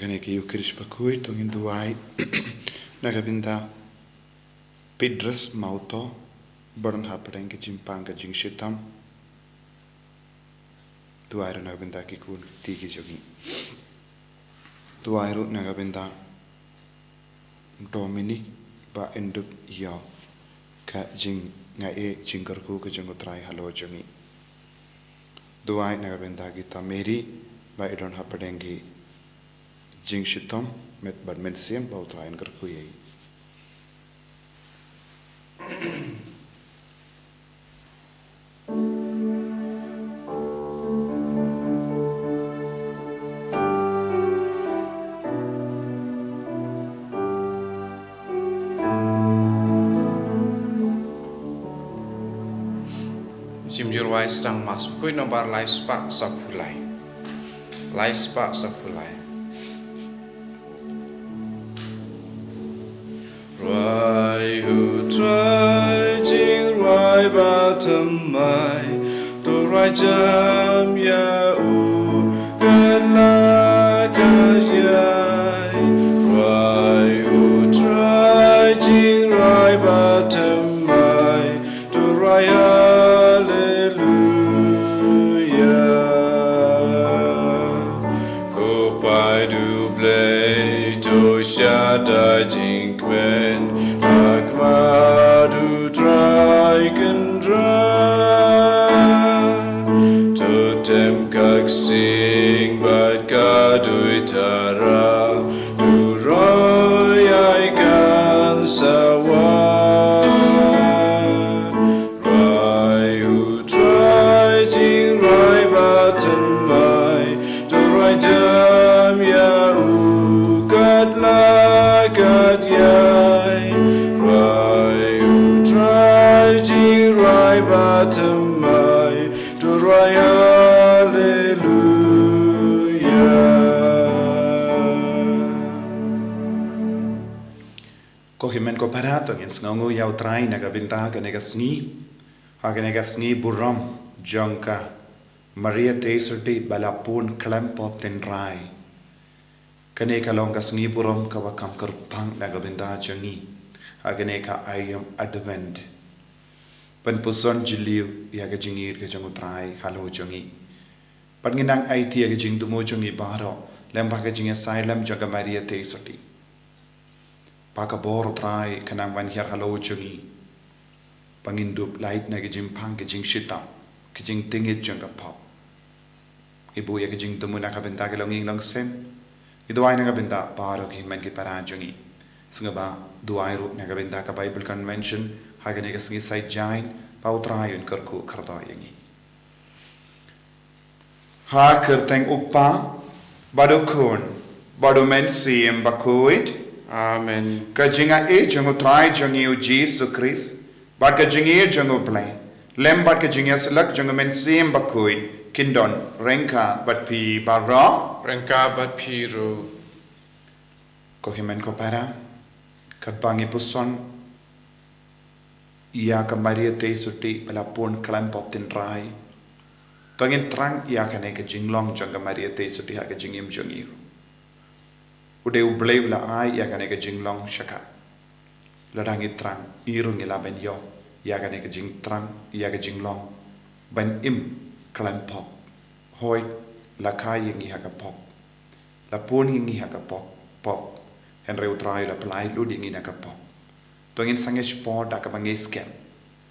kane ki ukirish Bakhuid tongin duai nagabinda pidras mauto baron hapedeng ke jimpang ke jing shitam duai ro nagabinda ki kun tigi jogi duai ro nagabinda Dominic ba indup yo ka jing ngae jingkarku ke jengotrai halo jogi duai nagabinda kita Mary ba idon hapedeng ki jing shitam met badmen siam bau train karku yei Simjur wai sedang mas kui nomor lai spak sapulai Rai hu trai jing rai batam mai to rai jam ya u gala gayai Rai hu trai jing rai batam mai to rai Shada jinkmen akmadu traikendra totem kak sing bat kadui tara du roy aikan sawa rai u trai jing rai batan mai to rai jam ya Gad yai rai u trai jing rai batam mai to rai hallelujah ko himen ko parato ngin sngongu yau trai nagabinda kanega sngi buram jongka Maria Tesurdi balapun klempop ten rai kane ka longa sngi buram ka wakam karpang nagabinda jangi agane ka ayam advent pen puson jiliu ya ga jingir ke jangu trai halo jangi panginang it ya ga jing dumo jangi baro lembah ka jinga silem jaga Maria Tesurdi paka bor trai kanang wan hier halo jangi pangindup light na ga jimpang ke jing shita ke jing tingit janga pop ibu ya ga jing dumo nakabinda ke longing lang sem Iduai nagabinda paro ki men ki parajangi sungaba duai ru nagabinda ka Bible convention hagane ka singi sai jain pautrayun karku kharda yangi ha kerteng uppa badukun badumen siem Bakhuid amen ka jinga e jangu trai jangi u Jesus Christ bad ka jingi jangu play lem bad ka jingi selak jangu men siem Bakhuid Kindon rengka bat pi barra rengka bat piru ko himen ko para kat bangi puson ia ka Maria Tesurdi balapun klempop tin rai tongin trang ia ka ne ka jinglong jang ka Maria Tesurdi ha ka jingim jangir ude ublei la ai ia ka ne ka jinglong shaka ladangi trang irung ila ben yo ia ka ne ka jing trang ia ka jinglong ban im klempop hoi la kai yengi haka pop la pun yengi haka pop henre utrai la plai ludi yengi haka pop tongin sangesh pod aka bangeskem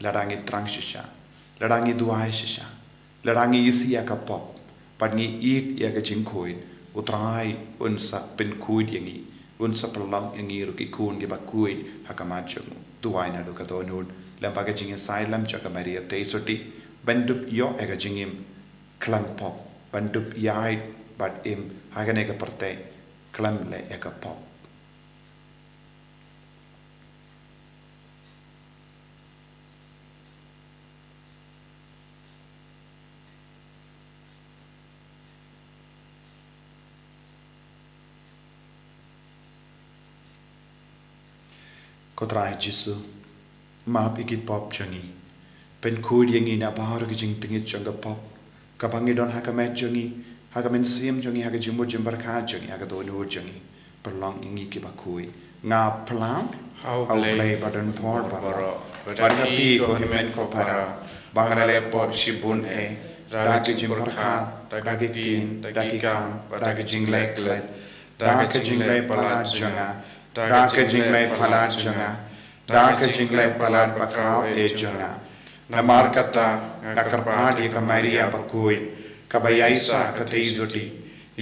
la rangi trang shisha la rangi duai shisha la rangi isi haka pop padngi eat ya ka jingkoin utrai unsa pen kuid yengi unsa pelam yengi ruki kun di Bakhuid haka majung duai na do ka donul lambaga jingin silem jaka Maria Tesurdi bendup yo ega jingim klang pop bendup yai bad im hagane ka parte klam le ega pop kotrai jisu map ikit pop jangi pen kuid yengi na bahar ki jing tingit janga pop kapangi don hakamet jangi haga men siam jongi haga jimbo jimbar kha jongi haga do nur jongi perlong ingi ki Bakhuid nga plang How play badan por baro happy ko himen ko para bangrale pop shibun dagi jimbar kha dagi tin dagi kam dagi jinglai klet dagi jinglai palat jonga dagi jinglai palat jonga dagi jinglai palat bakau jonga namar kata nakarpadi ka Maria Bakhuid kabayaisa ka teizoti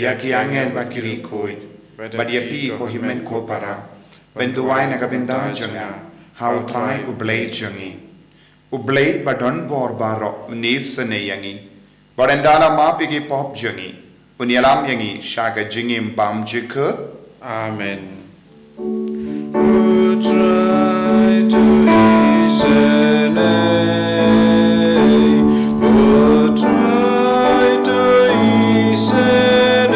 ya ki angel bakiri koi badia pi ko himen ko para benduai na kabinda jonga how try ublay jongi ublay badon bor baro nisane yangi barendala mapigi pop jongi unyalam yangi shaga jingim bam jikhe Amen. Who try to listen, who try to listen,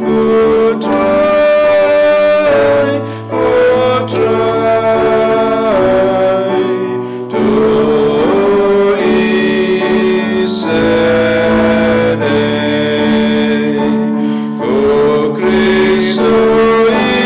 who try to listen. Cristo is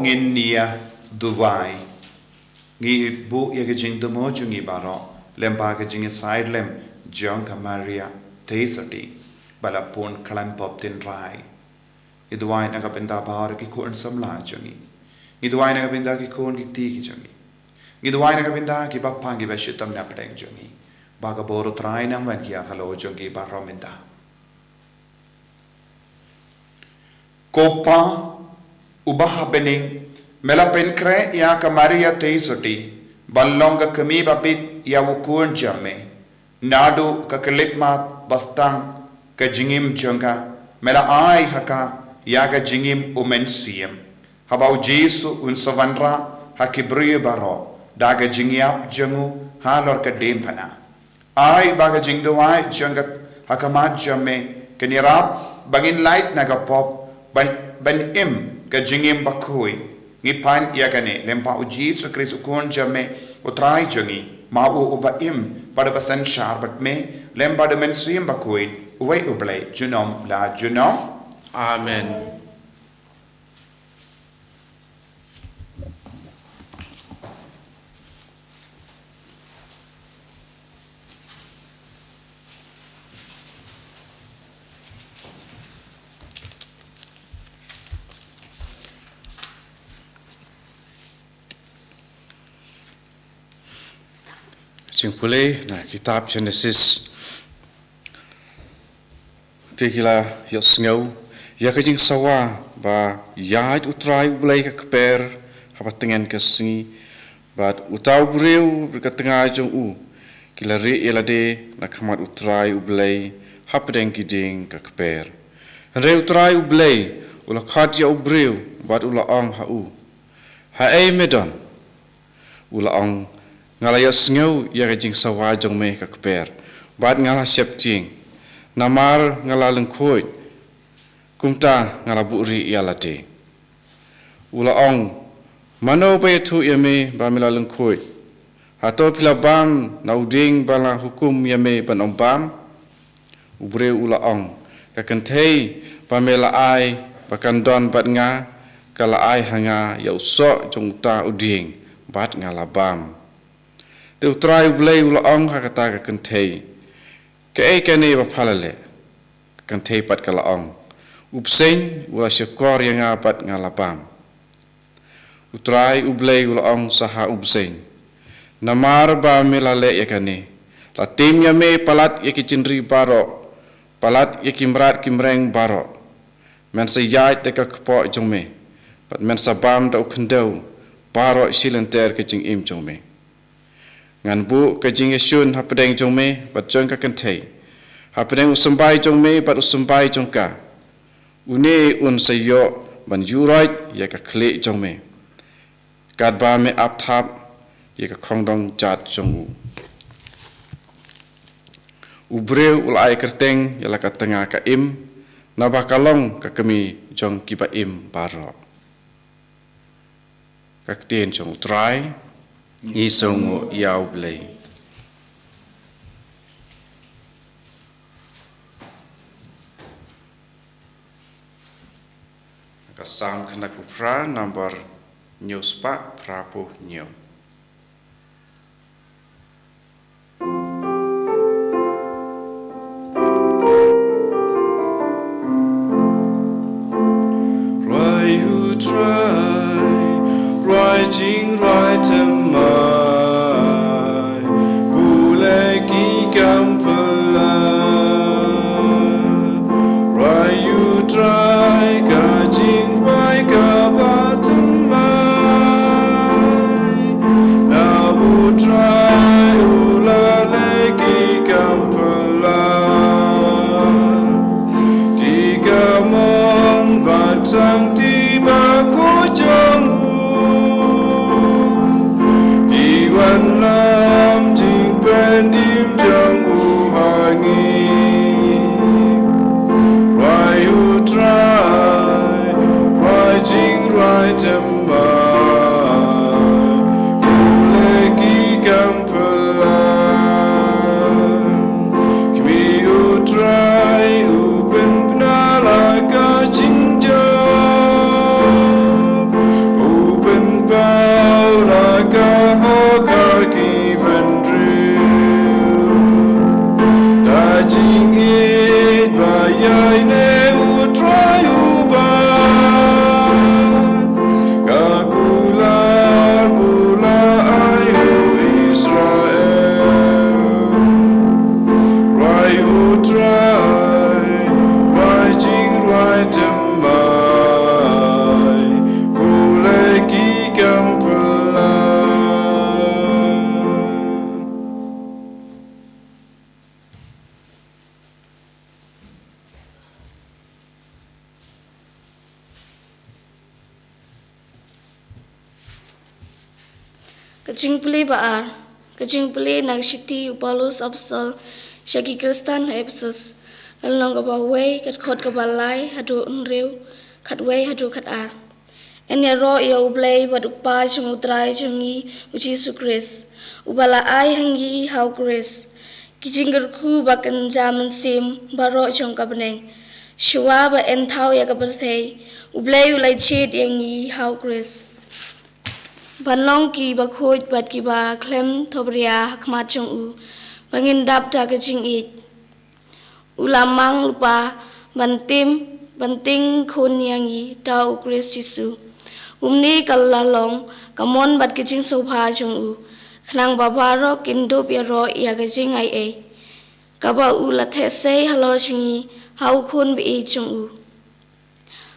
ngin nia Dubai ngi bu ya ke jing demo jungi baro lempa ke jing side lem jong kamaria teisati bala pon klam pop tin rai idwai na ka pinda bar ki kon samla jungi idwai na ka pinda ki kon ki ti ki jungi idwai na ka pinda ki bappa ki beshitam na pedeng jungi baga boru trai nam wan ki halo jungi baro minda kopa ubah bening melapen kre ya kamaria teisoti ballong kami babit ya wukun jamme nadu ka kelipmat bastang ka jingim jonga mela ai haka ya ka jingim umen siem Habau Jesu un savanra hakibri baro daga jingiap jangu halor ka dempana. Ai baga jingdoai jangat hakamat jamme kenirap bangin light naga pop ban im ka jingim Bakhuid ngipan yakane lempa u Jesu Kristus kun jamme utrai jangi mau uba im pada pasan syarbat me lempa de mensuim Bakhuid uwai ublai junom la junom. Amen. Jing Palei na kitab Genesis tikila ya Sngi ya ka jing sawa ba ya utrai ulai ka kper haba tengen ka Sngi ba utau breu ka tengah jong u kila re elade na kamat utrai ulai hapdeng kiding ka kper re utrai ulai ula khat ya breu ba ula ong ha u ha ei medon ula ong ngalaya Sngi ya ka jing sawa jong me ka kper ba ngala siap jing namar ngala lengkoi kumta ngala buri ialate ula ong mano pe tu yame ba mila lengkoi hato pila bam na uding bala hukum yame ban bam ubre ula ong ka kentei ba mela ai ba kandon bat nga kala ai hanga ya uso jong ta uding bat ngala bam te utrai blai ula ong hakata ka kentei ke kene ba Palei kan thei pat kala ong upsen wala syakor yang apat ngalapam utrai ublei wala ong saha upsen namar ba melale yakane la timnya me palat yakicindri baro palat yakimrat kimreng baro men sayai te ka kpo jongme pat men sabam da ukndau baro silenter ke jing im jongme ngan bu ke jing yesun hapdeng jongme pat jong ka kan thei hapdeng usumbai jongme pat usumbai jongka une un sayo ban yurait ya ka khle jongme kad ba me ap thap ya ka khongdong chat jongu ubre ulai kerteng ya la ka tengah ka im na ba kalong ka kami jong ki ba im baro ka tien jong trai i songu yau blei ka sam khanak pra number news pa prapo nyo Rai hu trai rai jing rai temai bule ki kampala rai hu trai ka jing rai ka batamai Kacing Palei baar, kacing Palei nag city upalus absal, syaki Kristan epsus. Lalong kabawai kat khot kabalai hadu unrew, kat wai hadu kat ar. Enya ro ia ublay bad upa chung utrai chungi uci sukris. Ubala ai hangi hau kris. Kijinggerku bakan jaman sim baro chung kabneng. Shua ba enthau ya kabalthei. Ublay ulai chit yangi hau kris. Banlong ki Bakhuid bat ki Mawkhlam thobria hakmat chung u. Bangin dap ta kacing it. Ulamang lupa banting khun yangi tau kris jisu. Umni kalalong kamon bat kicing sopa chung u. Khnang babaro kindo biaro ia kicing ai ai. Kaba u lathese halor chungi hau khun bi chung u.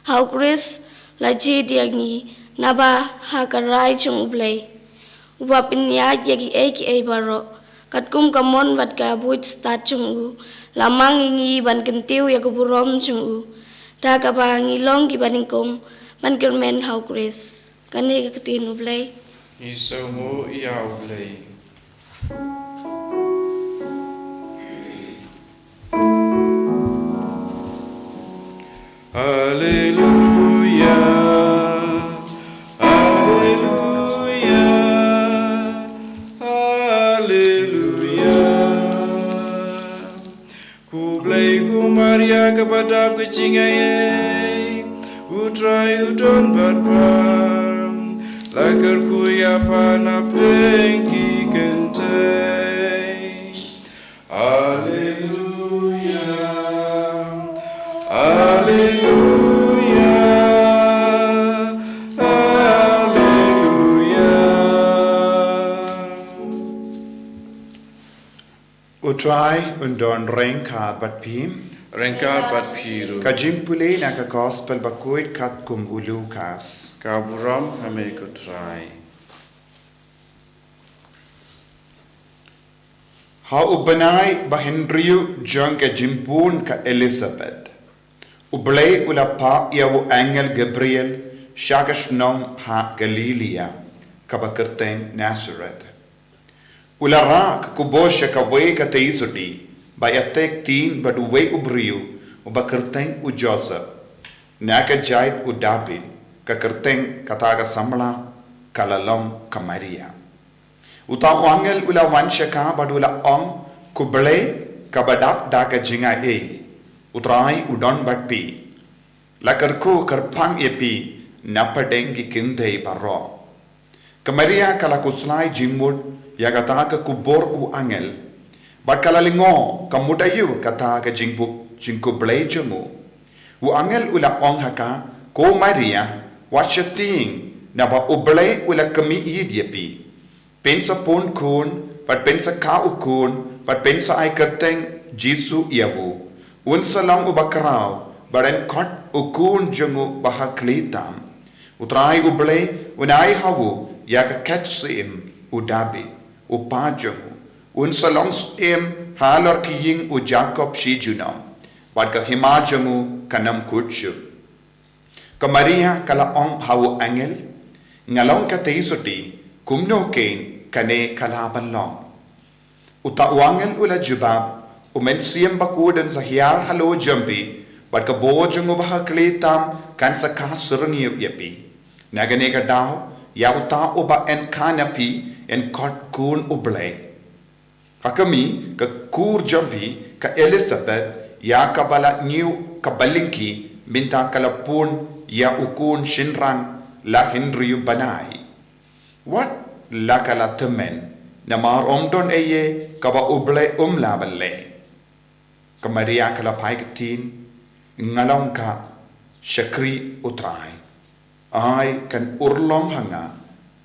Hau kris laji diangi naba hakarai chung ublay. Uba pinya yagi ai baro. Katkum kamon bat ka buit start chung u. Lamang ingi ban kentiu ya kuburom chung u. Da kaba ngilong ki baningkong ban kermen hau kris. Kani katin ublay. Iso mo iya ublay. Hallelujah. Hallelujah. Hallelujah. Kublay kumaria kapadap kecingay. Utrai udon batbam. Lagar kuya panap dengki kentay. Hallelujah. Hallelujah. Hallelujah. Utrai undon rengka bat pim. Rengka bat piru. Kajing Palei na ka gospel Bakhuid kat kum ulukas. Kaburam kami kutrai. Ha ubanai bahenriu jong ka jimpun ka Elizabeth. Ublay ulapa yawu angel Gabriel shagash nong ha Galilea kabakerteng Nazareth. Ulara ka kubosha ka way ka teisuti bayatek tin badu way ubriu ubakerteng u Joseph. Naka jait u David ka kerteng kataga samla kalalong ka Maria. Uta angel ula wansha ka badula ong kublay kabadap da ka jinga e. Utrai udon batpi. Lakarku karpang epi napadengi kindei baro. Kamaria kala kuslai jimud yagata ka kubor u angel. Bat kala lingo kamudayu kata ka jingku blay jungu. U angel ula ong haka ko Maria washating naba ublay ula kami idiepi. Pensa pon kun pat pensa ka ukun pat pensa ay kerteng Jisu iawu. Unsa lang ubakraw, baran kot ukun jungu bahaklitam. Utrai ublay, unai hawu, yaka ketsim udabi, upajungu. Unsa lang im halor kiying u Jacob shijunam, bad ka himajungu kanam kutsyu. Kamaria kala ong hawu angel, ngalong ka teisuti, kumno kain kane kalaban long. Uta uangel ula jubab, umensiam bakudan sa hiyar halo jambi, bat ka bojong ubahaklitam kan sa kasurangiyop yapi. Nagane ka daw, ya uta uba en kanapi en kot kun ublay. Hakami ka kur jambi ka Elizabeth ya kabala niu kabalingki minta kalapun ya ukun shinran la Henry banai. What la kala temen na mar omdon eye kaba ublay laballe. Kamaria kalapai katin ngalong ka syakri utrai ay kan urlong hanga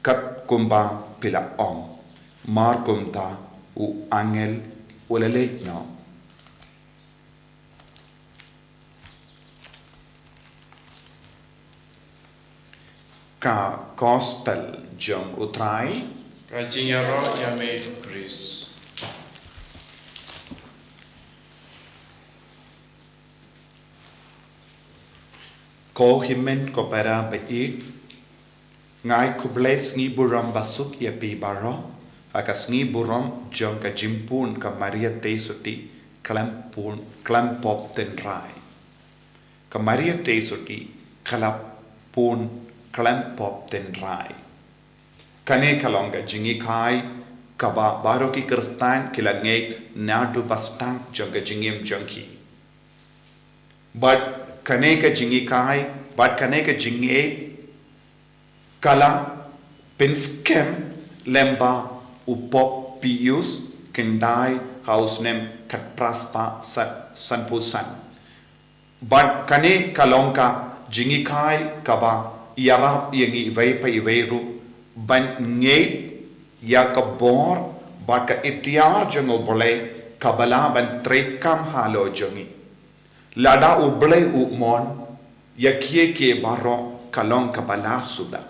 kat kumba pila ong mar kumta u angel ulalek no. Ka gospel jong utrai Kajinya roh yang made Chris. ko himen ko para bait ngai kuble sngi buram basuk ya pi baro aka sngi buram jong ka jimpun ka Maria te suti klam pop ten rai ka Maria te suti kalap pun klam pop ten rai kane kalonga jingi kai kaba baro ki kristan kilangay nadu bastang jong ka jingim jongki but kane ka jingi kai but kane ka jingi kala pinskem lemba upop pius kendai house name katpraspa sanpusan but kane kalongka jingi kai kaba yarap yangi vaipa iveru ban ngei ya kabor but ka itiar jango bole kabala ban trekam halo jongi lada uble umon ya ke baro kalong kabala suda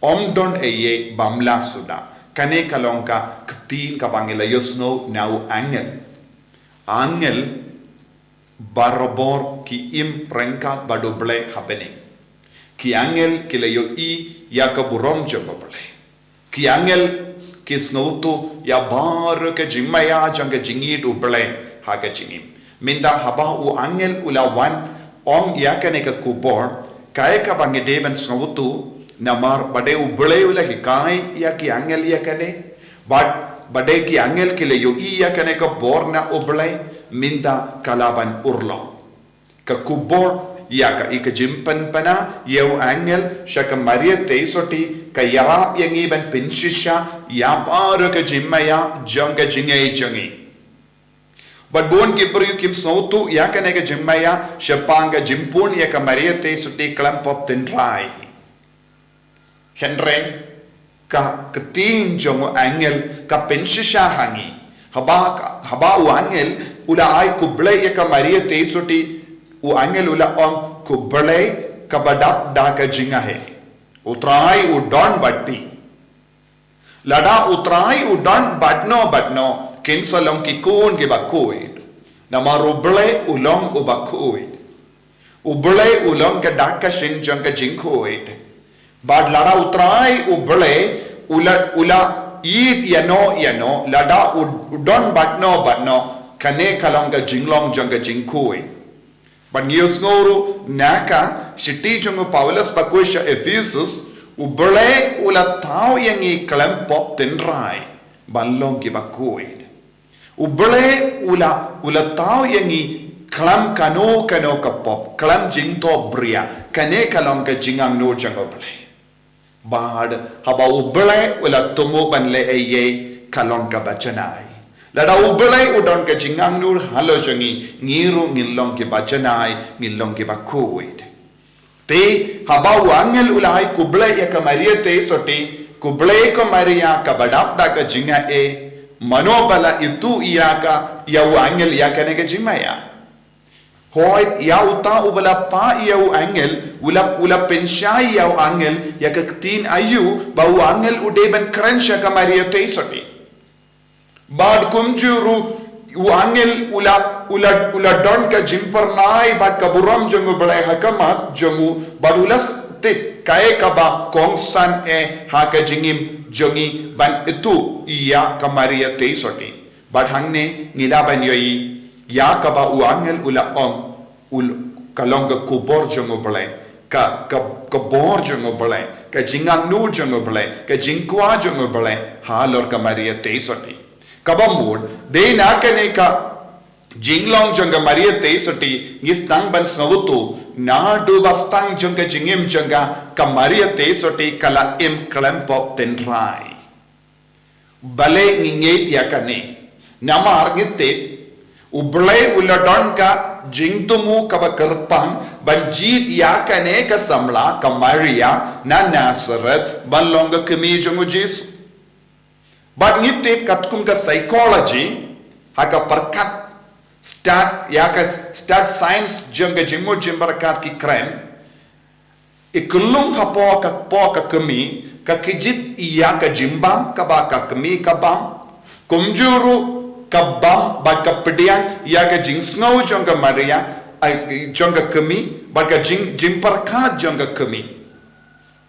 omdon eye bamla suda kane kalongka ktin kabangela yosno now angel barobor ki im rengkat badoble happening ki angel kilayo i ya kaburom jogoble ki angel kisnotu ya bar ke jimaya janga jingi duble haga jingim minda haba u angel ulawan om ya kane ka kubor kaya ka bangedeben snotu namar bade uble ula hikai ya ki angel ya kane but bade ki angel kilayo i ya kane ka borna uble minda kalaban urlo ka kubor ya ka ika jimpan pana yeu angel shaka Maria te soti ka yara yangi ban pinshisha ya baru ka jimmaya jonga jingai jongi but bon ki peryu kim sautu ya ka nega jimmaya shapanga jimpun ya ka Maria te soti klamp op ten rai henre ka ketin jongo angel ka pinshisha hangi haba u angel ula ai kuble ya ka Maria te soti u angel ula om kuble kabadap da ka jinga he utrai u don batti lada utrai u don batno kinsalong ki kun ge Bakhuid namaru ble ulong u Bakhuid uble ulong ka daka shin jong ka jingkhuid bad lada utrai u ble ula eat yano lada u don batno kane kalong ka jinglong jong ka jingkhuid but news ngoro naka shiti jungu Paulus Bakhuid Ephesus ubele ula tau yangi klam pop ten rai banlong ki Bakhuid ubele ula tau yangi klam kano ka pop klam jingto bria kane kalong ka jingang no jango bele bad haba ubele ula tumu banle eye kalong ka bachanai lada ubele udon ka jingang nur halo jangi ngiru ngilong ki bajanai ngilong ki Bakhuid te haba angel ulai kuble ya ka Maria te soti kuble ko Maria ka badap da ka jinga e manobala itu iya ka ya angel ya ka ne ka jimaya hoy ya uta ubala pa ya angel ula penshai ya angel ya ka tin ayu ba angel ude ben krensha ka Maria te soti bad kumjuru u angel ula don ka jimpar nai bad kaburam jongu balai hakamat jongu badulas tit kae kaba kongsan e haka jingim jongi ban itu iya ka Maria te soti bad hangne nilaban yoi ya kaba u angel ula kalonga kubor jongu balai ka bor jongu balai ka jingang nu jongu balai ka jingkwa jongu balai halor ka Maria te soti kabamud de nakane ka jinglong jonga Maria te soti ngistang ban snawutu na du bastang jonga jingim jonga ka Maria te soti kala im klempop ten rai bale nginge yakane nama argite uble uladon ka jingtumu ka kerpang banjit yakane ka samla ka Maria na Nazareth balonga kemi jongo Jesu but ngitip katkum ka psychology haka perkat start science jonga jimu jimbarkat ki krem ikulung hapo ka kemi ka kijit iya ka jimbam ka ba ka kemi ka bam kumjuru ka bam ba ka pediang iya ka jingsngau jonga Maria jonga kemi ba ka jimparkat jonga kemi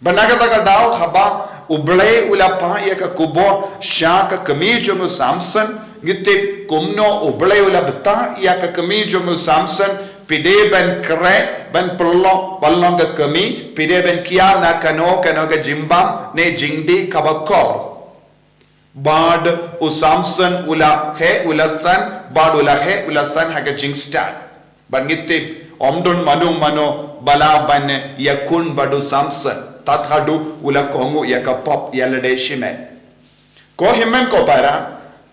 Banagataga daw haba ublay ulapa ya ka kubor sya ka kamijo mo Samson ngitip kumno ublay ulabta ya ka kamijo mo Samson pide ben kre ben perlo balong ka kami pide ben kia na kano ka jimbam ne jingdi kabakor bad u Samson ula he ulasan bad ula he ulasan ha ka jingstad ban ngitip omdon mano bala ban yakun badu Samson tathadu ula kongu ya ka pop ya lede shime ko himmen ko para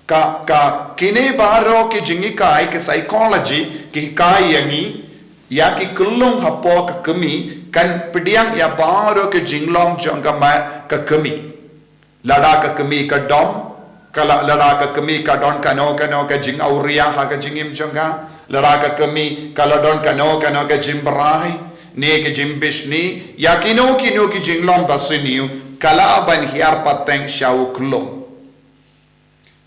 ka kine baro ki jingi kai ke psychology ki kai yangi ya ki kullung hapo ka kami kan pidiang ya baro ke jinglong jonga ma ka kami lada ka kami ka dom kala lada ka kami ka don kano ka jing auria ha ka jingim jonga lada ka kami kala don kano ka jimbrai ne ke jimbishni ya kino ki jinglong basiniu kala ban hiar pateng shau klong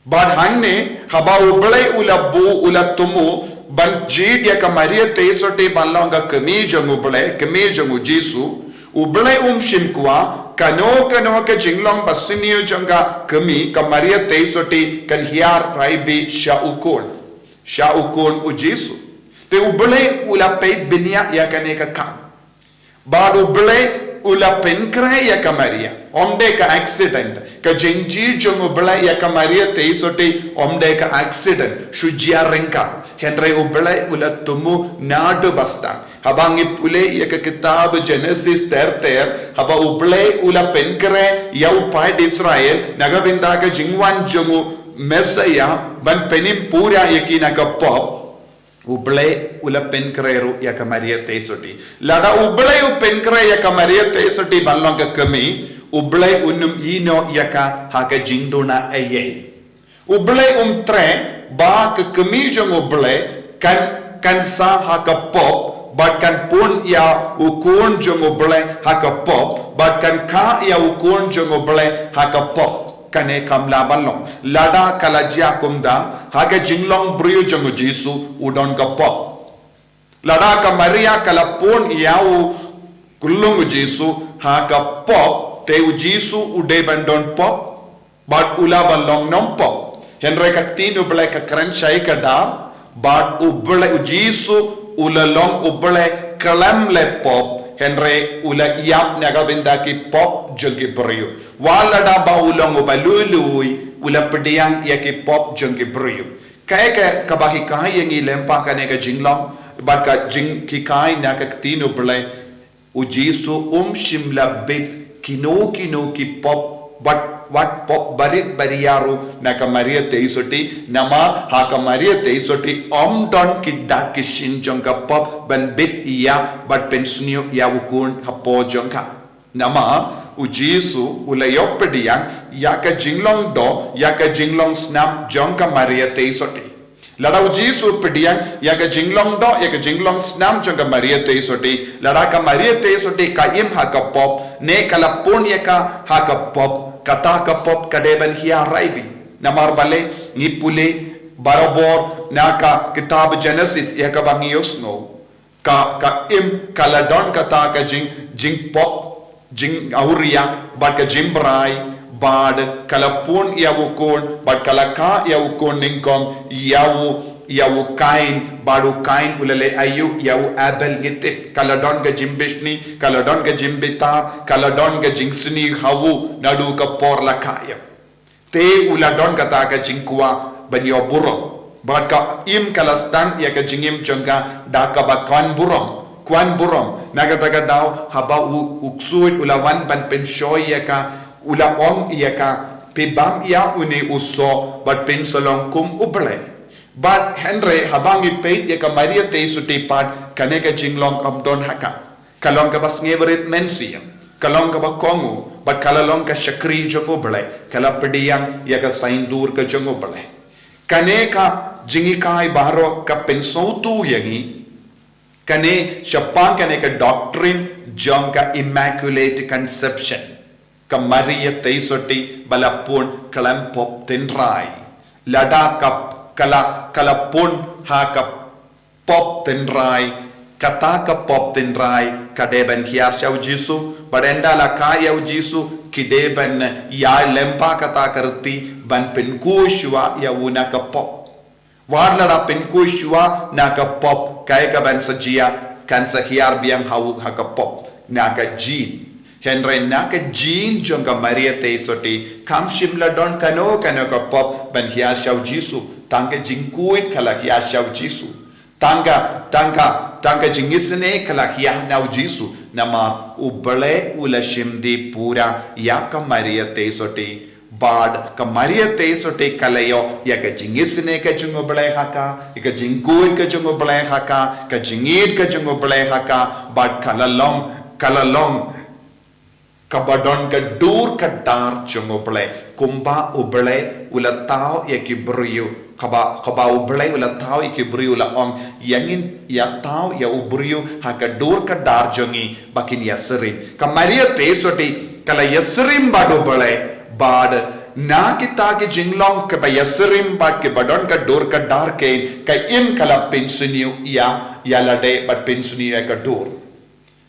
bad hanne haba ublai ulabu ulatumu ban jid ya kamaria te sote banlonga kemi jongu jisu ublai shimkwa kano ke jinglong basiniu jonga kemi kamaria te sote kan hiar raibi shaukun ujisu te ublay ula pay binya ya kaneka kam bad ublay ula penkre ya kamaria omde ka accident ka jingji jong ublay ya kamaria te sote omde ka accident shujia renka henry ublay ula tumu nadu basta habangi pule ya ka kitab Genesis ter haba ublay ula penkre ya upay Israel nagavinda ka jingwan jongu Messiah ban penim pura yakina ka pop ublay ula penkreru ya kamaria te soti lada ublay u penkre ya kamaria te soti balong ka kami ublay unum ino ya ka haka jingdona aye ublay tre ba ka kami jong ublay kan sa haka pop but kan pun ya ukun jong ublay haka pop but kan ka ya ukun jong ublay haka pop kane kamla balong lada kalajia kumda haga jinglong brio jongo jisu udon ka pop lada ka maria kalapon yau kullung jisu haga pop te jisu ude bandon pop but ula balong nom pop henry kaktin ublay ka kran shai ka dar but ublay jisu ulalong ublay kalam le pop henry ula iap naga benda ki pop jongi brio wala da ba ulong ubalului ula pediang ya ki pop jongi brio kaya kabahi kai yang ilempa kane ka jinglong bat ka jing ki kai na ka tino blai ujisu shimla bit kino ki pop but what pop barit bariyaru na ka maria teisoti nama ha ka maria teisoti don ki dak ki shin jonga pop ban bit iya but pensnio ya ukun hapo jonga nama ujisu ulayop pediang ya ka jinglong do ya ka jinglong snap jonga maria teisoti lada ujisu pediang ya ka jinglong do ya ka jinglong snap jonga maria teisoti lada ka maria teisoti ka im ha ka pop ne kala pun ya ka ha ka pop kata ka pop kadeban hiya raibi namar bale ngipule barabor naka kitab Genesis ya ka bangios no ka im kaladon kata ka jing pop jing auria bad ka jimbrai bad kalapun ya wukon bad kalaka ya wukon ningkom yawu kain badu kain ulale ayu yawu abel ngitip kaladon ga jimbishni kaladon ga jimbita kaladon ga jingsni hawu nadu ka por lakaya te uladon kata ka jingkwa banyo burong bad ka im kalastan ya ka jingim jonga da ka ba kwan burong nagataga daw haba uksuit ulawan ban penshoy ya ka ula ong ya ka pibang ya uni uso bad pensolong kum uble but henry habangi peit ya ka maria te suti pat kaneka jinglong amdon haka kalong ka bas ngeverit mensiam kalong ka ba kongu but kalalong ka shakri jongo bale kala pediang ya ka saindur ka jongo bale kaneka jingikai baro ka pensautu yangi kane shapang kaneka doctrine jong ka immaculate conception ka maria te suti balapun kalampop tinrai lada ka kala pun ha ka pop tenrai kata ka pop tenrai kadeben hiar siau jisu badenda la kaya jisu kideben ya lempa kata kerti ban penkushwa ya una kapop warla da penkushwa na kapop kaya ka ban sajia kan sa hiar biang hau hakapop na ka jin Henry naka jin jonga Maria te soti kam shimla don kano kapop ban hiar siau jisu tangga jingkuit kala hiar siau jisu tangga jingisne kala hiar nau jisu nama ubale ula shimdi pura ya ka Maria te soti bad ka Maria te soti kalayo ya ka jingisne ka jungo bale haka ka jingkuit ka jungo bale haka ka jingit ka jungo bale haka bad kalalong kabadon ka dur ka dar jungo bale kumba ubale ula tao ya ki briyu kaba ubale ula tao ya ki briyu la ong yangin ya tao ya ubriyu haka dur ka dar jungi bakin yasrim ka Maria te soti kala yasrim badu bale bad na kita ke jinglong ke yasrim bad ke badon ka dur ka dar ke in kala pensuniu ya lade bad pensuniu ya ka dur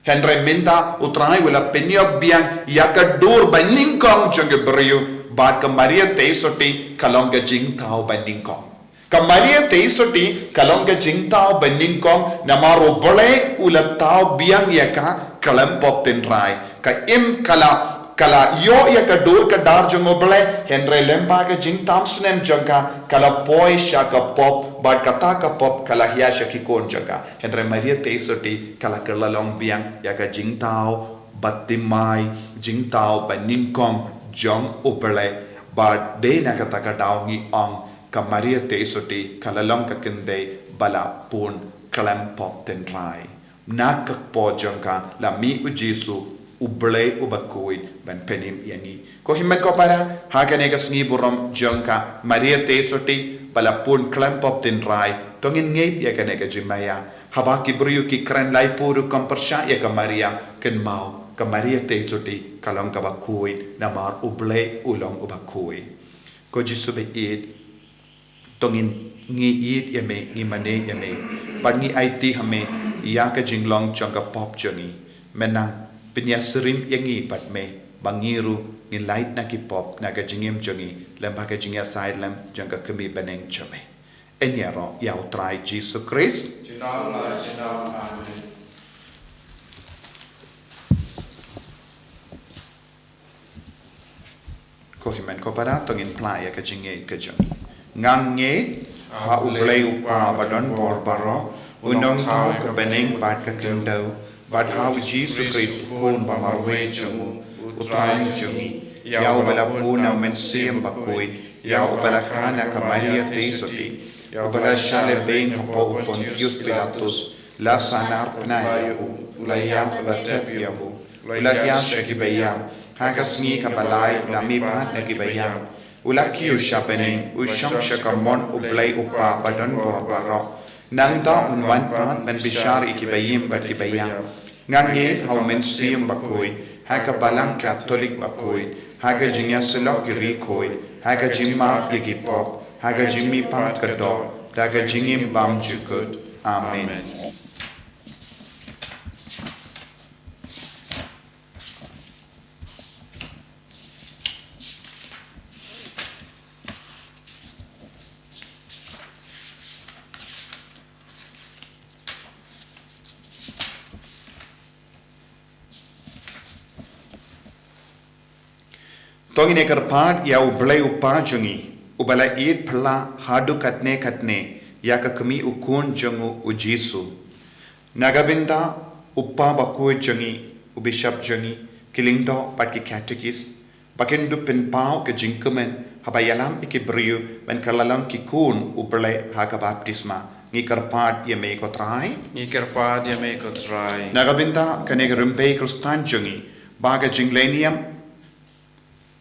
Henry minta utrai wala penyok biang yaka dur baningkong jange beriu bad ke Maria te soti kalong ke jing tau baningkong ke Maria te soti kalong ke jing tau baningkong namaro boleh ula tau biang yaka kalam pop tenrai ka im kala yo yaka dur ka dar jango boleh Henry lempa ke jing tam snem jangka kala poi shaka pop bad kata ka pop kala hiya shaki kon jaga Henry Maria te soti kala kerlalong biang yaka jing tau batimai jing tau baningkong jong upele bad de na kata ka daw ngi ong ka Maria te soti kala long ka kende bala pun kalam pop tenrai nakak po jangka la mi ujisu uble Bakhuid ban penim yani ko himmet ko para hagane ka sngi burom jangka Maria te soti bala pun kalam pop tenrai tongin ngeit ya kane ka jimaya haba ki briyu ki kran lai puru kompersha ya ka Maria ken mau ka Maria te soti kalong ka Bakhuid namar uble ulong Bakhuid ko jisu be it tongin ngi it yame ngi mane yame par ngi it hame ya ka jinglong changka pop jangi menang pinyasrim yangi pat me bangiru ngin light na ki pop na ka jingim jangi lemba ka jingya side lam jangka kemi beneng chame enyaro ya utrai Jesus Christ Jinam amen. ko himen ko para tongin playa ka jinge ka jangi ngange ha ublei upa badon bor baro unong tau ka beneng pat ka kendau bad how Jesus Christ pun ba marwe chumu utrai chumi ya ubala puna mensim Bakhuid ya ubala kana ka Maria te soti ya ubala shale bein hapo Pontius Pilatus la sanar pnayu ulayam batet yavu ulayam shakibayam hagasni ka balai la mi pat na kibayam ulaki ushapening usham shakamon ublai upa badon bor baro nangta unwan pat men bishar ikibayim bat kibayam nganget how men sim Bakhuid haga balang Catholic Bakhuid haga jinya selok Bakhuid haga jimma yigipop haga jimmi pat kador daga jingim bam jukut amen. Tongin ekar part ya ublai upa jungi ubala eat phala hadu katne ya ka kami ukun jungu ujisu nagabinda uppa Bakhuid jungi ubishap jungi kilingdo patki catechis bakindu pin pau ke jingkumen habayalam ikibriyu ben kalalang kikun ublai haga baptisma ngikar part ya me ko trai nagabinda kanega rumpe kristan jungi baga jinglenium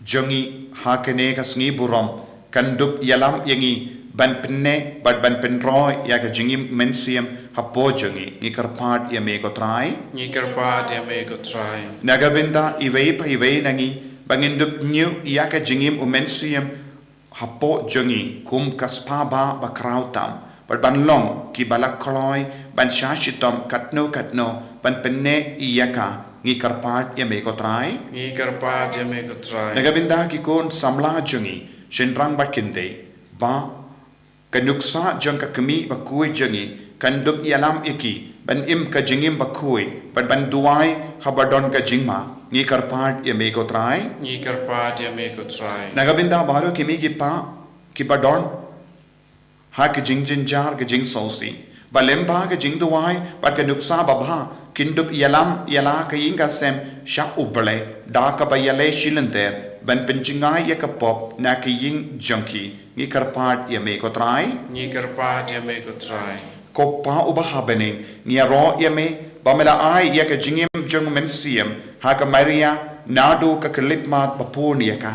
jongi hakene ka sngi burom kandup yalam yangi ban pinne bad ban pinroy ya ka jingim mensiam hapo jongi ni karpat ya me ko trai nagabinda iwei pa iwei nangi bangindup new ya ka jingim umensiam hapo jongi kum kaspa ba bakrautam but ban long ki bala kloy ban shashitom katno ban penne iyaka ngi karpat ya me ko trai Ngi karpat ya me ko trai. nagabinda ki kon samla jungi shenrang bakinde ba kanuksa jang ka kami bakui jangi kandup yalam iki ban im ka jingim bakui ban duai habadon ka jingma ngi karpat ya me ko trai Ngi karpat ya me ko trai. nagabinda baro kimi ki pa ki badon ha ki jing jar ki jing sosi balemba ki jing duai bat ka nuksa babha kindup yalam yala ka yinga sem sha uble da ka ba yale shilenter ban penjingai ya ka pop na ki ying junkie ngi karpat ya me ko trai Ngi karpat ya me ko trai. ko pa ubaha bening ngi ro ya me bamela ai ya ka jingim jung men siem ha ka maria nadu ka klip mat bapun ya ka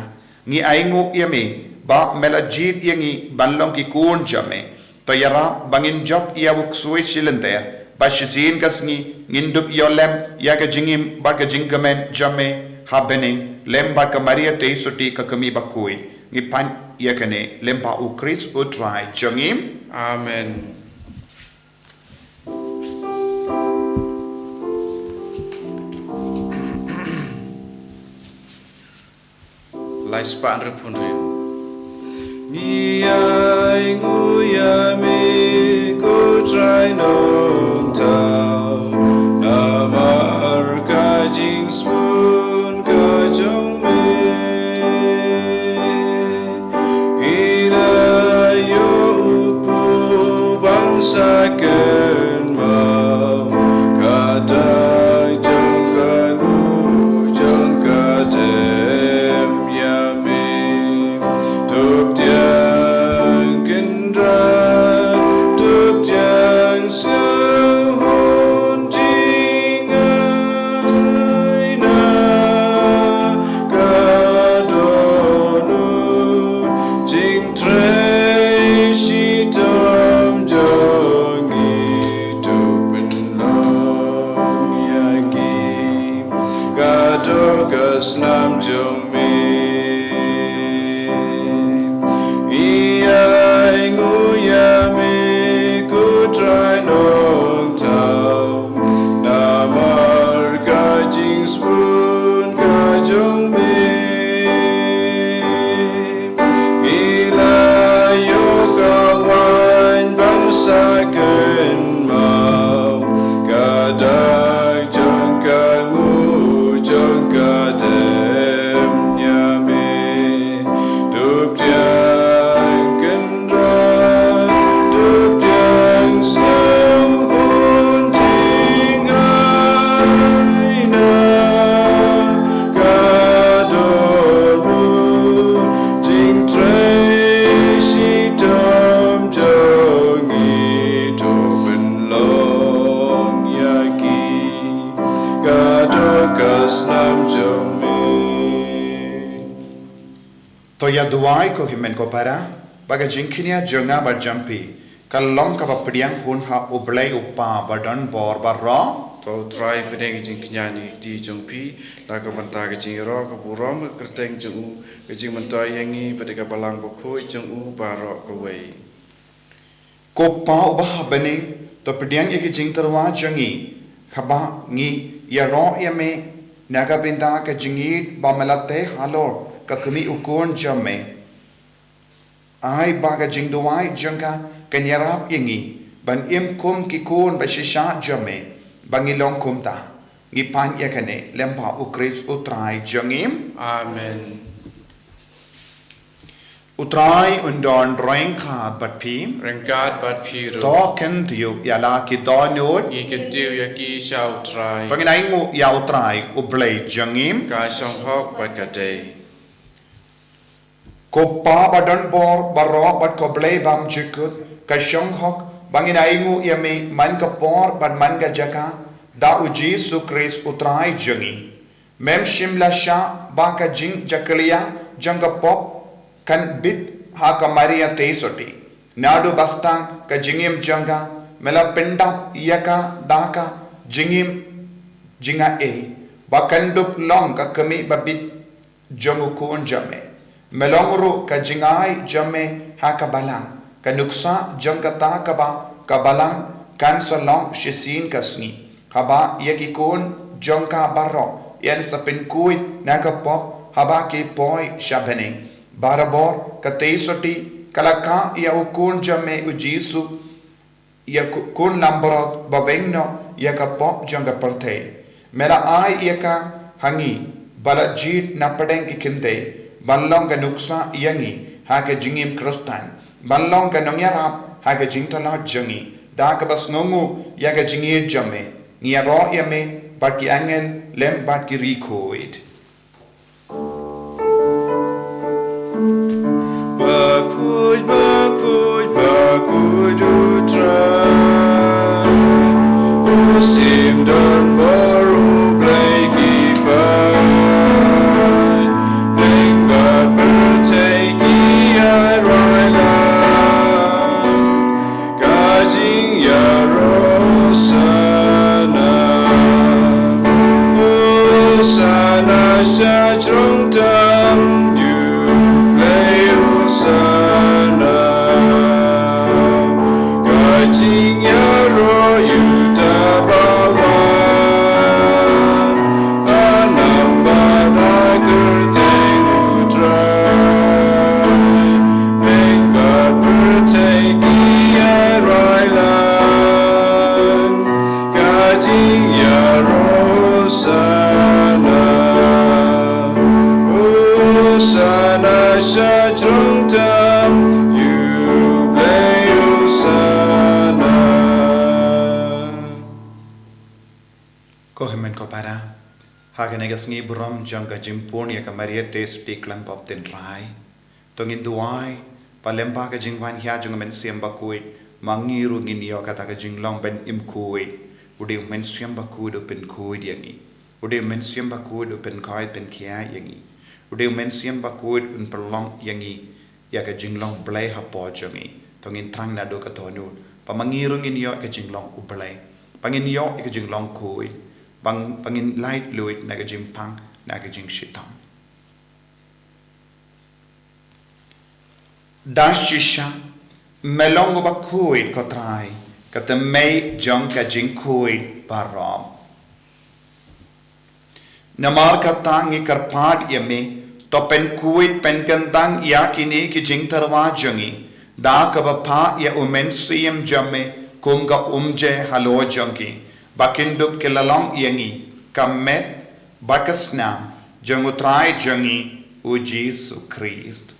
ngi aingu ya me ba mela jit yangi banlong ki kun jame to yara bangin job ya wuk suai shilenter ba shizin kasngi ngindup yolem ya ka jingim ba ka jingamen jame ha bening lem ba ka maria te suti ka kami bakui ngi pan ya kane lem pa u kris u try jangim Amen. Lai span repun riu. Ngiai nguya me ko trai nong tau. Namar ka jing spoon ka jong me. Ida yo upu bangsa ken mau. Kadai jong ka gu jong ka dem ya me. Tup tiang kendra, tup tiang sehun jingai na kadonu jing tre si tom jongi tupin long yaki kadogas nam jong me. Iai nguya me ku trai nong tau. Namar ka jing spoon ka jong me. Ila yo ka wan bangsa ken mau. Kadak jong ka ngu jong ka dem ya me. Dup tiang kendra, dup tiang sehun jingai na kadonu jing tre si tom jongi tupin long yaki kadokas nam jong me. to ya duai ko himen ko para baga jinkinia jonga ba jampi kalong ka ba pdiang hun ha ublai upa badon bor barro Tau try pedeng jing kenyani di jong pi la ka banta ka jing ro ka burom ka teng jong u ka jing mentai yangi pada ka balang Bakhuid jong u baro ka wei. ko pa ubaha bening to pdiang ya ki jing terwa jangi khaba ngi ya ro ya me naga binda ka jingi ba melate halor ka kami ukon jame ai baga jing duai jangka kanyarap yangi ban im kum ki kun ba shisha jame bangilong kumta ngi pan ya kane lempa ukris utrai jangim Amen. utrai undon drawing khat bat phim Rengkat bat piro. to ken tiu ya la ki do nod Ngi ke tiu ya ki shau try. banginai ngu ya utrai ublai jangim Ka shong hok bat ka day. ko pa badon bor baro bat ko blai bam chikut ka shong hok banginai ngu ya me man ka por ban man ga jaka da uji su kris utrai jangi mem shimla sha ba ka jing jakaliya janga pop kan bit ha ka maria te soti nadu bastan ka jingim janga mela penda yaka daka jingim jinga e bakandup long ka kami babit jongu kun jame melongru ka jingai jame ha ka balang kanuksa jong kata kabalang kan solong shisin kasni haba yakikon jong ka barro yan sa pinkuit nakapop haba ki poi shabening barabor katesoti kalaka ya ukun jame ujisu ya kun lamborot bavengno ya kapop jong ka parthe mera ai ya ka hangi balajit na padeng ki kinte banlong ka nuksa yangi ha ka jingim krustan banlong ka nongyarap ha ka jingtala jangi da ka bas ngongu ya ka jingi jame niya ro ya me bat ki angel lem bat ki rikoid Bakhuid, Bakhuid, Bakhuid utrai Usim dan baru Bleki bai Blengbat berteki ai railan Gajing ya rosana Usana syajrung tam sana Gajing ya royu tabawan Anam bada gerteng utrai Mengbat berteki ya railan Gajing ya rosana Usana syajrung tam Yubleu sana Kohimen ko para hagan Sngi brom jong ka jimpun ya ka mariete sti klang pop ten rai tongin duai palempa ka jingwan hya jong men siam Bakhuid mangiru ngin yo kata ka jinglong ben imkuid ude men siam Bakhuid open kuid yangi ude men siam Bakhuid open kai pen kia yangi ude men siam Bakhuid un perlong yangi ya ka jinglong blai ha po jangi tongin trang na do ka tonu pamangiru ngin yo ka jinglong ublai pangin yo ka jinglong kuid pangin light luit na ka jimpang na ka jing shitang dashisha melong Bakhuid ko trai ka te mei jong ka jing kuid parom namar ka tangi karpad yame to pen kuit pen kantang ya kini ki jing tarwa jangi da ka bapa ya umen siem jamme kum ka umje halo jangi bakindup ke lalong yangi kamet bakasnam jang utrai jangi u Jesu Christ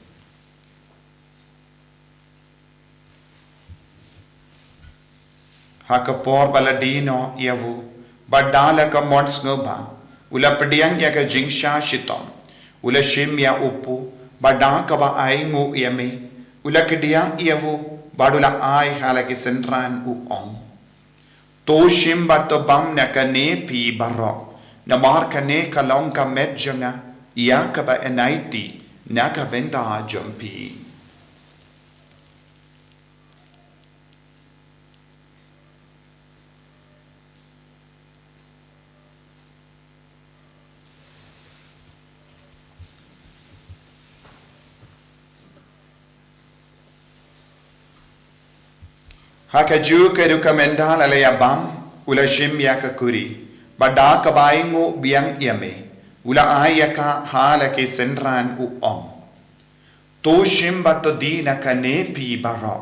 hakapor baladino yavu badala ka mons ngoba ula pediang ya ka jingsha shitom ula shim ya upu badang ka ba ai ngu yame ula kedia yavu badula ai halaki sentran u ong to shim bato bam na ka ne pi baro na mar ka ne ka long ka met janga ya ka ba enaiti na ka benda jompi Hakaju ke rukamendal alaya bam ula shim ya ka kuri bada ka baingu biang yame ula ayaka hala ke senran u om to shim bato di na kane pi baro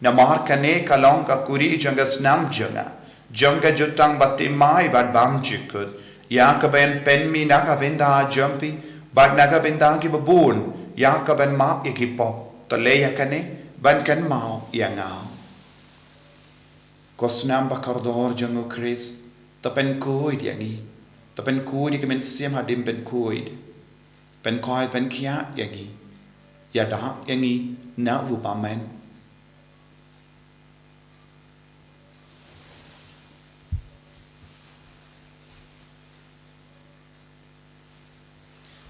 na mar kane kalong ka kuri janga snam janga jutang bati mai bad bam chikut ya ka ben penmi na ka venda jumpi bad na ka venda ki babun ya ka ben ma ikipop to le ya kane ban kan mau ya ngao Kosnam bakardor jango Chris tapen kuid yangi tapen kuid kemen siam hadim pen kuid pen koi pen kia yangi ya da yangi na upamen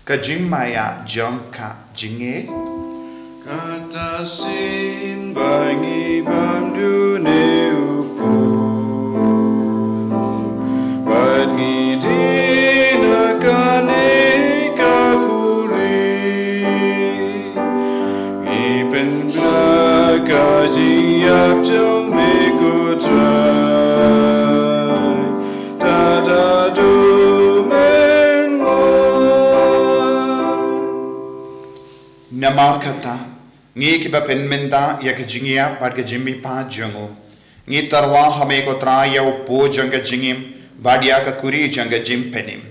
ka jing maya jong ka jinge Kata sin bangi bandu ne upu Badgi dina kane kakuri Ipen blaka mar kata ngi ki ba pen menda ya ke jingia bad ke jimmi pa jongo ngi tarwa hame ko tra ya po janga jingim badia ka kuri janga jim penim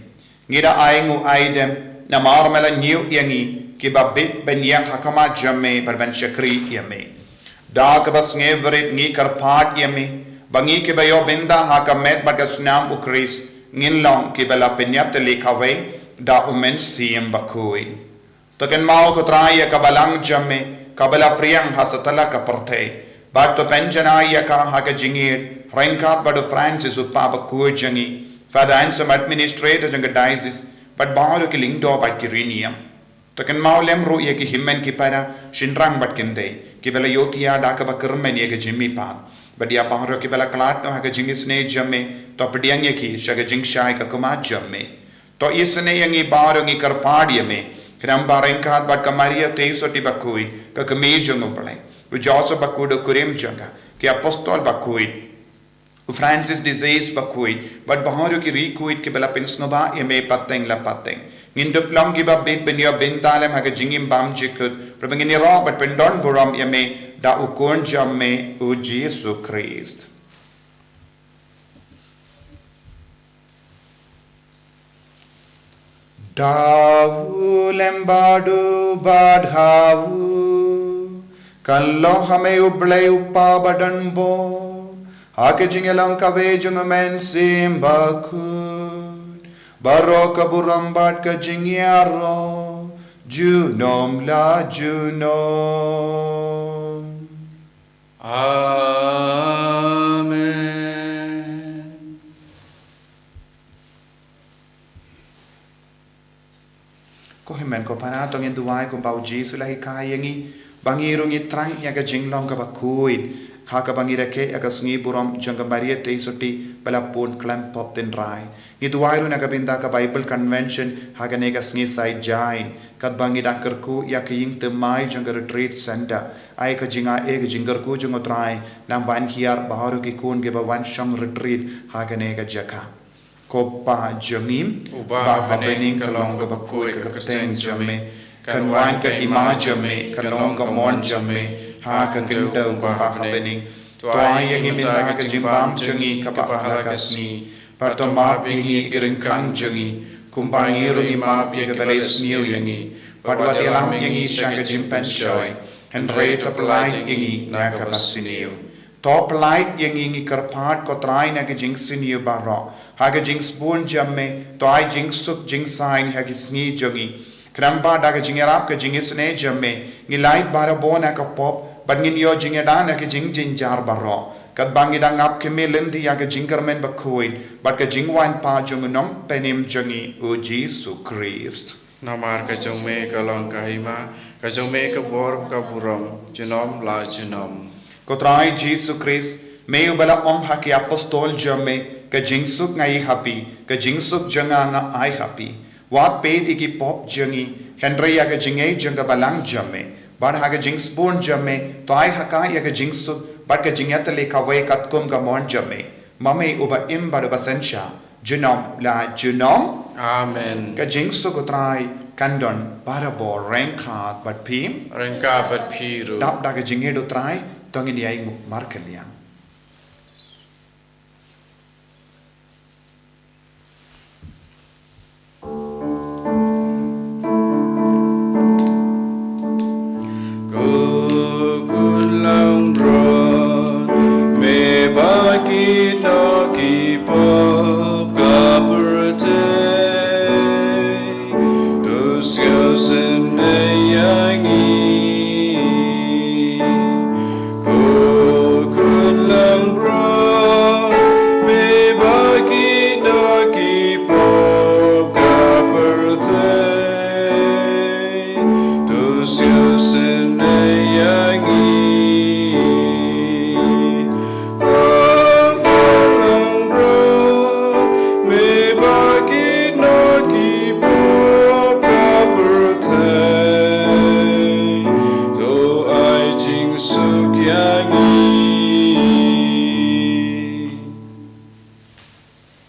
ngi da aingu aidem na mar mela new yangi ki ba bit ben yang hakama jamme bar ben shakri yame da ka bas ngeverit ngi kar pat yame bangi ke ba yo benda hakamet bad ka sunam ukris ngin long ki ba la penyap te lekawai da umen siem Bakhuid token mau ko traya kabalang jamme kabala priyang hasatala ka parthe bat to penjana ya ka ha ka jingir renkat badu Francis uppa Bakhuid jangi father and some administrator jang diocese but baharu ki lingdo bat ki riniam token mau lem ru ye ki himmen ki para shinrang bat kinde ki bela yotia da ka bakurmen ye ka jimmi pa but ya baharu ki bela klat no ha ka jingis ne jamme to pediang ye ki shaga jingshai ka kuma jamme to isne yangi baharu ngi karpadi me Kramba renkat bat kamaria teisoti Bakhuid ka kemejong Palei u Joseph Bakhuid kurim janga ki apostol Bakhuid u Francis disease Bakhuid but baharu ki rekuid ki bela pinsnoba ye me pateng la pateng ngindup long ki ba bit ben yo bendalem ha ka jingim bam jikut probangini ro but pendon buram ye me da u kon jamme u Jesus Christ Dawu lembadu badhawu Kallo hame ublay uppa badanbo Hake jingelang kave jungamen sim Bakhuid Baro kaburam bad ka jingyaro Junom la junom Amen. Ko himen ko panatong yung duway kung bau Jesu lahi kaya ngi bangirong itrang yaga jinglong ka Bakhuid kaka bangira ke aga sngi buram janga Maria teisoti bala pon klam pop den rai ngi duway ro naga binda ka Bible convention haga nega sngi sai jain kat bangira kerku ya ke ying te mai janga retreat center ai ka jinga eg jingar ku jungo trai nam van hiar baharu ki kun ge ba wan sham retreat haga nega jaka Kopa jangim Uba bening kalong ka Bakhuid ka kasteng jamme kan wan ka hima jamme kalong ka mon jamme ha ka gindaw ba bening toa yang iminda ka jimbam jangi ka bahala ka sni parto ma bingi iring kang jangi kumpangiro ima bi ka beles niu yangi padwat elam yangi shanga jimpen shoy henry to Palei yangi na ka basiniu Top light yang ingi karpat ko try na jing siniu baro haga jing spoon jamme to ai jing sup jing sign hagi sngi jogi kramba daga jing arab ka jing isne jamme ngi light bara bona ka pop but ngin yo jing ada na ka jing jing jar baro kat bangi dang ap ke melendi ya ka jing karmen Bakhuid but ka jing wan pa jung nom penim jangi o Jesus Christ Namar ka jong me kalong ka hima ka jong me ka bor ka buram jinom la jinom Kotrai Jesus Christ may ubala ong haki apostol jamme ka jingsuk ngai happy ka jingsuk janga nga ai happy wat paid iki pop jangi Henry ya ka jingay janga balang jamme bad ha ka jings born jamme to ai haka ya ka jingsuk bad ka jingyat le ka way kat kum ka mon jamme mame uba im bad basensha junom la junom Amen. ka jingsuk kotrai kandon barabo renkat bad pim Rengka bat piru dap da ka jingay do trai tongin yai markeliang Kukulang ron me bagi no ki pop kaperte dos yosen yangi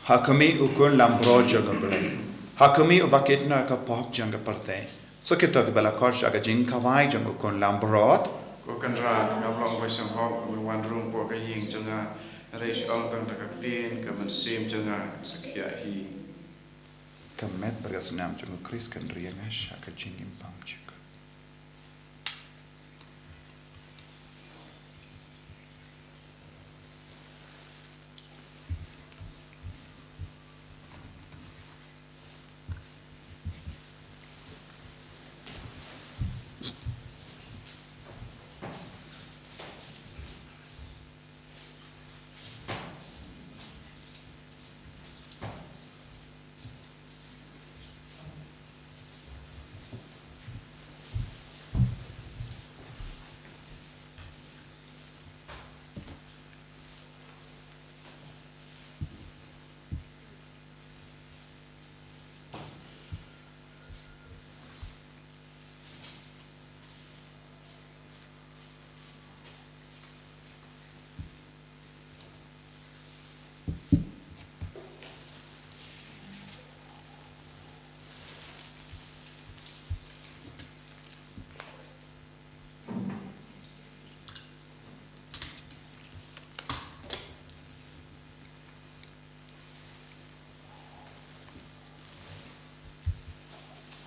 Hakami ukun lambro jaga Palei. Hakami ubakitna ka pop janga parte. So kita ke bala kors aga jing kawai jong ukon lambrot. Ko kan ran ngap long bai sang hok wan rung po ka ying changa reish ong tang takak tin ka man sim changa sakya hi. Kamet bergasnam jong Chris kan riang asha aga jing impam chika.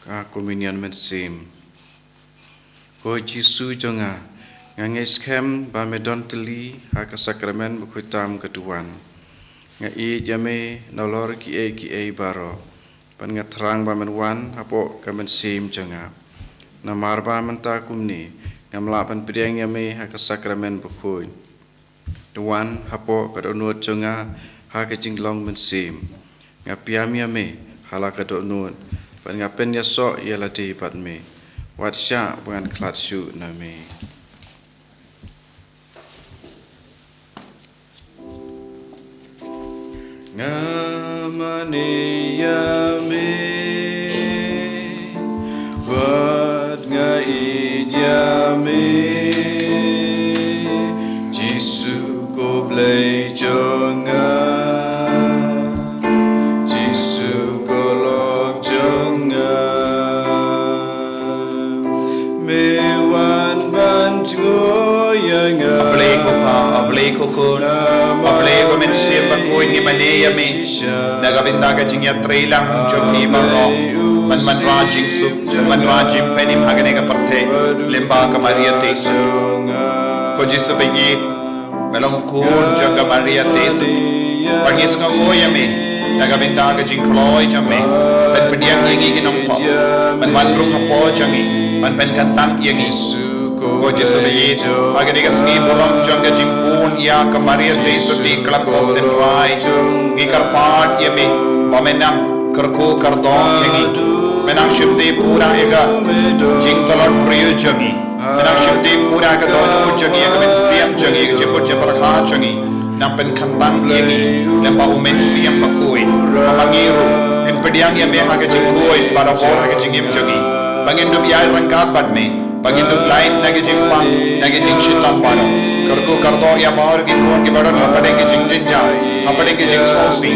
Ka kominian men sim. Ko Jisu changa ngangai skem ba medon teli ha ka sakramen Bakhuid tam keduan. Nga I jame nolor ki e baro. Pan nga terang ba men wan apo ka men sim changa. Na mar ba men ta kumni ngamla pan pediang yame ha ka sakramen Bakhuid. Tuan apo ka donut changa ha ka jinglong men sim. Nga piam yame hala ka donut. Pan ngapen ya so ya lati pat me wat sya bukan klat syu na me ngamane ya me wat ngai ya me Jisu ko Palei jonga Palei ko kun, Palei ko men siya Bakhuid ni maneya me, nagabinda ka jing ya trailang jom hi baro, man rajing sup, man rajing penim hagane ka parte, lemba ka Maria tesu, ko Jisu bengi, melong kun jom ka Maria tesu, pangis ka goya me, nagabinda ka jing kloy jom me, pen pediang yangi ginong po, man rung hapo jangi, man pen kantang yangi. Ko Jisu bengi, hagane ka Sngi buram jom ka jing pun ya ka Maria tesu di klap pop ten rai, ngikar part yami, bamenam kerku kardong yangi, menang shimdi pura ega, jing tolot priyo jangi, menang shimdi pura ka donu jangi, ka men siam jangi, ka jemput jempar kha jangi, nang pen kantang yangi, lemba umen siam Bakhuid, mamangiru, en pediang yami haga jing Bakhuid, para por haga jing im jangi, bangindum yai rangkat bat me, bangindum lain nagi jing pang, nagi jing shitam paro, kerku kardo ya bawar ki kon ki badan hapade ki jing jinja, hapade ki jing sosi,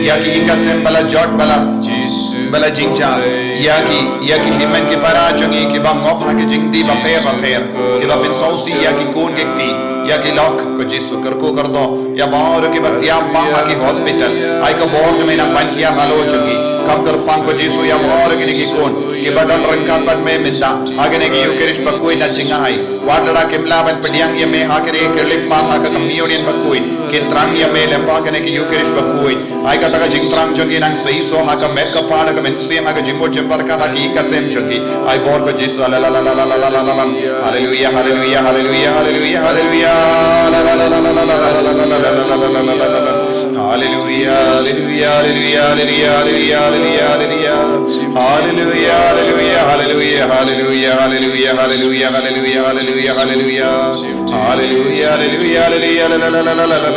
ya ki inga sem bala jot bala jingja, ya ki himen ki para jangi ki bang ngop haga jing di baper, ki bapin sosi ya ki kon gekti, ya ki lok ko Jisu kerku kardo ya bawar ki batiam pang ha ki hospital, ai ka bor me nang ban hiya halo jangi, kam kar pang ko Jisu ya bawar ki kon ki badan rangkat bat me minda, agane ki Eucharist Bakhuid na jingai, wadara kimla ban pediang ye me hakere ke lip ma ha ka communion Bakhuid, ki trang ye me lemba agane ki Eucharist Bakhuid, ai ka taka jing trang jangi nang sei so ha ka met ka pada ka men sem ha ka jimbo jembar ka ki ka sem jangi, ai bor ko Jisu la la la la la la la la, hallelujah hallelujah hallelujah hallelujah hallelujah la la la la la la la la la la la la, hallelujah hallelujah hallelujah hallelujah hallelujah hallelujah hallelujah hallelujah hallelujah hallelujah hallelujah hallelujah hallelujah hallelujah hallelujah hallelujah hallelujah hallelujah la la la la la la la,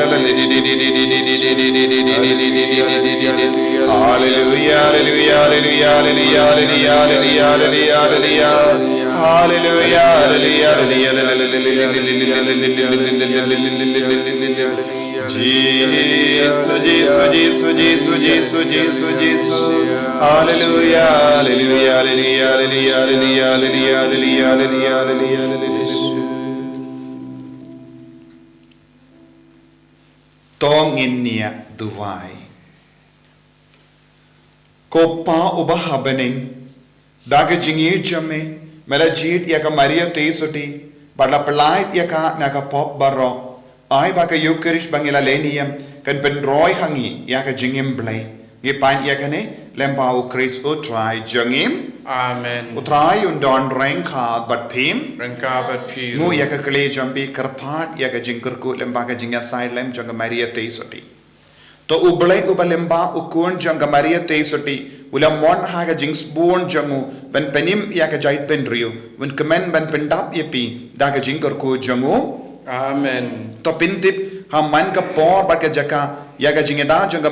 hallelujah hallelujah hallelujah hallelujah hallelujah hallelujah hallelujah Hallelujah, hallelujah, Jesus, Jesus, Jesus, Jesus, Jesus, Jesus, Jesus. Hallelujah, hallelujah, hallelujah, hallelujah, hallelujah, hallelujah, hallelujah, hallelujah, hallelujah. Tongin niya duwai. Ko pa ubah habening daga jingir jame mera jit ya ka Maria te soti badla pelait ya ka naga pop barro ai ba ka Eucharist bangila lenium kan pen roy hangi ya ka jingim blai ngi pan ya ka ne lemba u Christ utrai jangim Amen. utrai undon rengka bat pim Rengkabat piru. mu ya ka kle jambi karpat ya ka jingkur ku lemba ka jingya side lem jang Maria te soti to ublai ubalemba ukun jang Maria te soti ulam mon ha ka jings born jangu ben penim ya ka jait pen rio wen kemen ben pendap yepi da ka jingkur ku jangu Amen. to pintip ha man ka por ba ka jaka ya ka jingeda jang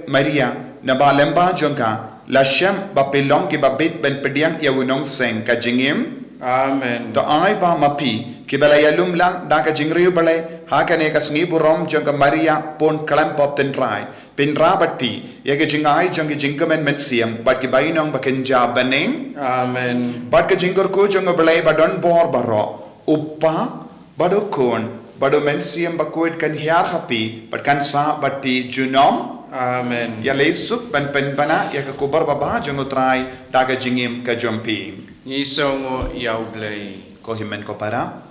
Maria na ba lemba jangka la shem ba pelong ki ba bit ben pediang ya wunong seng ka jingim Amen. to ai ba mapi ki bala yalum lang da ka jingriu bale ha ka ne ka sngi burom jang Maria pon kalam pop ten trai pin rabati ya ka jingai jang ki jingkamen met siam bat ki bainong ba kenja baning Amen. bat ka jingkor ko jang bale ba don bor baro uppa bado kon bado men siam Bakhuid kan hiar happy bat kan sa bati junom Amen. ya lesuk ban pen bana ya ka kubar baba jang utrai da ka jingim ka jompi Nisongo yaublay. ko himen ko para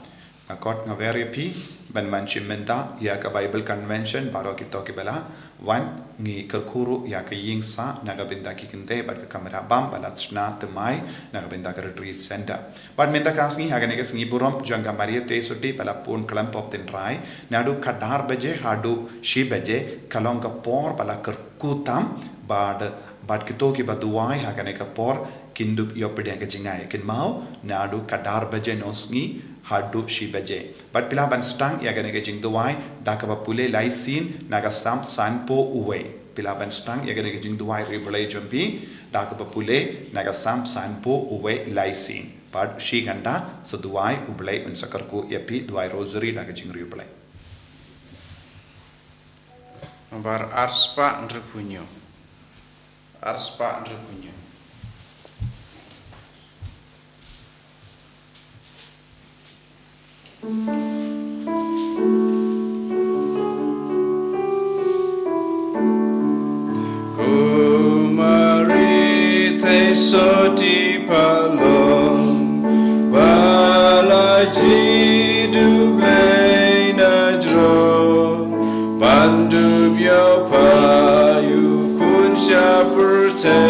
akot nga very pi ban manchim menta ya ka Bible convention baro kito ki bala wan ngi kerkuru ya ka ying sa naga binda ki kinte bat ka kamera bam balat sna temai naga binda ka retreat center bat menta ka sngi ha ka sngi burom janga Maria te soti bala pon kalam pop tin rai nadu khadar baje hadu shi baje kalong ka por bala kerkutam bad kito ki baduai ha ka por kindup yopedya ka jingai kin mau nadu kadar baje nosngi hadu shi baje but pila ban stang ya gane ke jing duai dakaba pule lai sin naga sam san po uwe pila ban stang ya gane ke jing duai rebelay jumpi dakaba pule naga sam san po uwe lai sin but shi ganda so duai ublay un sakar ko yapi duai rosary naga jing rebelay Ambar arspa nrepunyo. Arspa nrepunyo. Kumari te soti palong balaji dublay na dro bandub yo payu kun syaperte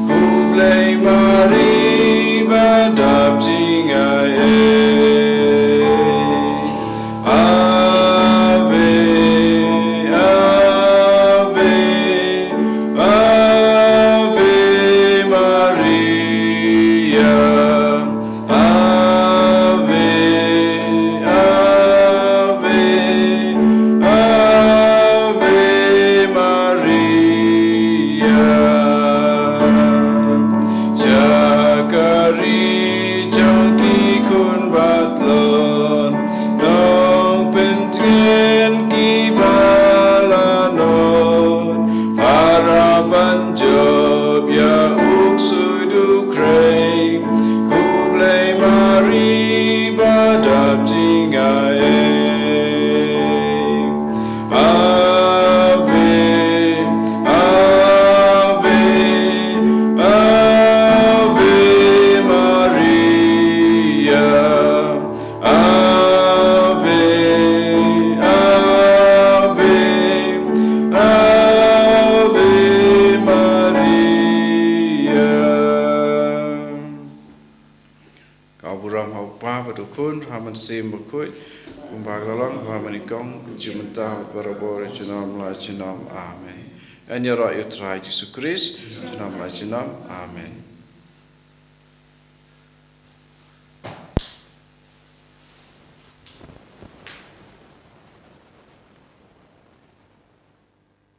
kublay mari badab jingai Sim Bakhuid, Baglalong, Vamanikong, Jumata, Barabora, Junam, Lachinam, Amen. And you're right, you try Jesus Christ, Junam, Lachinam, Amen.